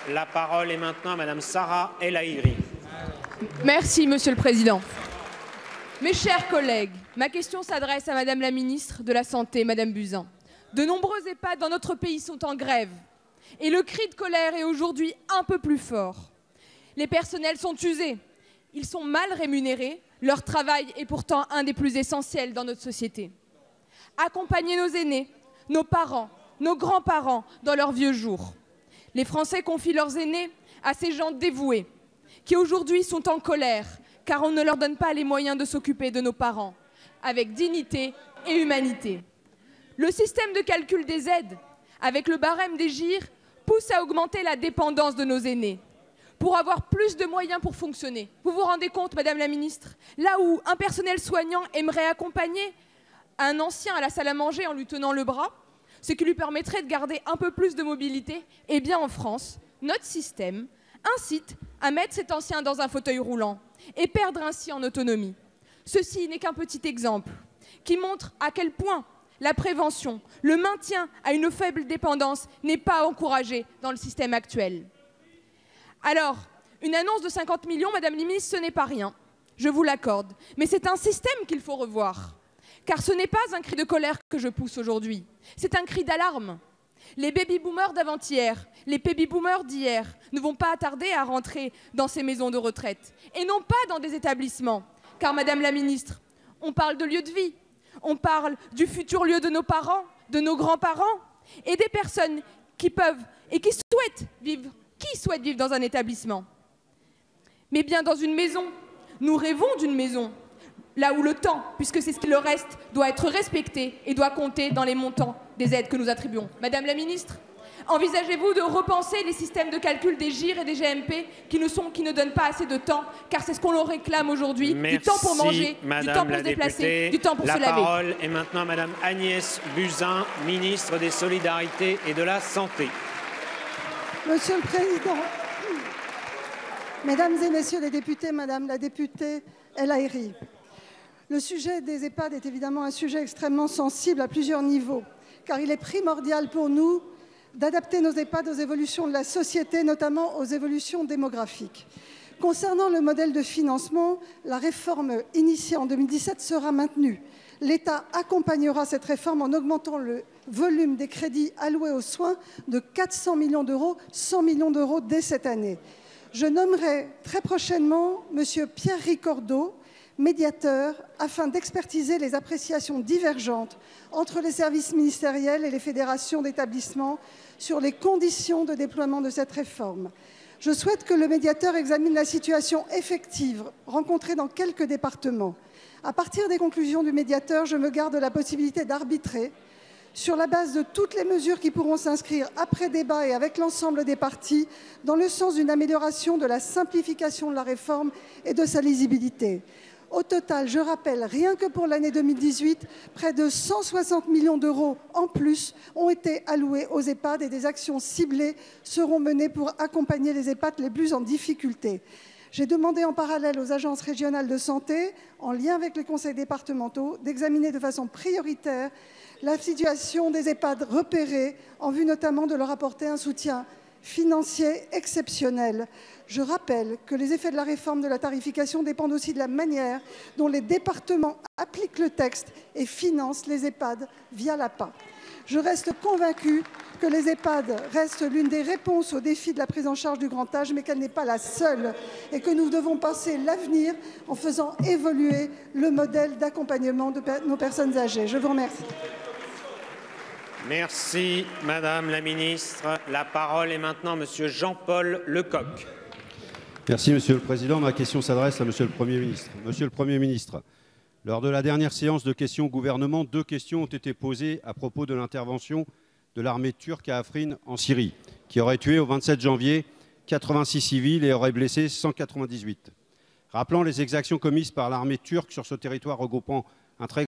La parole est maintenant à Madame Sarah El Haïry. Merci, Monsieur le Président. Mes chers collègues, ma question s'adresse à Madame la Ministre de la Santé, Madame Buzyn. De nombreux EHPAD dans notre pays sont en grève et le cri de colère est aujourd'hui un peu plus fort. Les personnels sont usés, ils sont mal rémunérés, leur travail est pourtant un des plus essentiels dans notre société. Accompagner nos aînés, nos parents, nos grands-parents dans leurs vieux jours. Les Français confient leurs aînés à ces gens dévoués qui aujourd'hui sont en colère car on ne leur donne pas les moyens de s'occuper de nos parents avec dignité et humanité. Le système de calcul des aides, avec le barème des GIR, pousse à augmenter la dépendance de nos aînés pour avoir plus de moyens pour fonctionner. Vous vous rendez compte, Madame la Ministre, là où un personnel soignant aimerait accompagner un ancien à la salle à manger en lui tenant le bras, ce qui lui permettrait de garder un peu plus de mobilité, eh bien en France, notre système incite à mettre cet ancien dans un fauteuil roulant et perdre ainsi en autonomie. Ceci n'est qu'un petit exemple qui montre à quel point la prévention, le maintien à une faible dépendance n'est pas encouragé dans le système actuel. Alors, une annonce de 50 millions, Madame la Ministre, ce n'est pas rien, je vous l'accorde, mais c'est un système qu'il faut revoir. Car ce n'est pas un cri de colère que je pousse aujourd'hui, c'est un cri d'alarme. Les baby-boomers d'avant-hier, les baby-boomers d'hier ne vont pas tarder à rentrer dans ces maisons de retraite et non pas dans des établissements. Car, Madame la Ministre, on parle de lieu de vie, on parle du futur lieu de nos parents, de nos grands-parents et des personnes qui peuvent et qui souhaitent vivre dans un établissement. Mais bien dans une maison, nous rêvons d'une maison, là où le temps, puisque c'est ce qu'il leur reste, doit être respecté et doit compter dans les montants des aides que nous attribuons. Madame la Ministre, envisagez-vous de repenser les systèmes de calcul des GIR et des GMP qui ne donnent pas assez de temps, car c'est ce qu'on leur réclame aujourd'hui, du temps pour manger, du temps pour se déplacer, du temps pour se laver. La parole est maintenant à Madame Agnès Buzyn, ministre des Solidarités et de la Santé. Monsieur le Président, Mesdames et Messieurs les députés, Madame la députée El Haïry, le sujet des EHPAD est évidemment un sujet extrêmement sensible à plusieurs niveaux, car il est primordial pour nous d'adapter nos EHPAD aux évolutions de la société, notamment aux évolutions démographiques. Concernant le modèle de financement, la réforme initiée en 2017 sera maintenue. L'État accompagnera cette réforme en augmentant le volume des crédits alloués aux soins de 400 millions d'euros, 100 millions d'euros dès cette année. Je nommerai très prochainement M. Pierre Ricordeau, médiateur, afin d'expertiser les appréciations divergentes entre les services ministériels et les fédérations d'établissements sur les conditions de déploiement de cette réforme. Je souhaite que le médiateur examine la situation effective rencontrée dans quelques départements. À partir des conclusions du médiateur, je me garde la possibilité d'arbitrer sur la base de toutes les mesures qui pourront s'inscrire après débat et avec l'ensemble des partis dans le sens d'une amélioration de la simplification de la réforme et de sa lisibilité. Au total, je rappelle, rien que pour l'année 2018, près de 160 millions d'euros en plus ont été alloués aux EHPAD et des actions ciblées seront menées pour accompagner les EHPAD les plus en difficulté. J'ai demandé en parallèle aux agences régionales de santé, en lien avec les conseils départementaux, d'examiner de façon prioritaire la situation des EHPAD repérés, en vue notamment de leur apporter un soutien financier exceptionnel. Je rappelle que les effets de la réforme de la tarification dépendent aussi de la manière dont les départements appliquent le texte et financent les EHPAD via l'APA. Je reste convaincue que les EHPAD restent l'une des réponses aux défis de la prise en charge du grand âge, mais qu'elle n'est pas la seule et que nous devons penser l'avenir en faisant évoluer le modèle d'accompagnement de nos personnes âgées. Je vous remercie. Merci, Madame la Ministre. La parole est maintenant à Monsieur Jean-Paul Lecoq. Merci, Monsieur le Président. Ma question s'adresse à Monsieur le Premier ministre. Monsieur le Premier ministre, lors de la dernière séance de questions au gouvernement, 2 questions ont été posées à propos de l'intervention de l'armée turque à Afrin, en Syrie, qui aurait tué au 27 janvier 86 civils et aurait blessé 198. Rappelant les exactions commises par l'armée turque sur ce territoire regroupant un très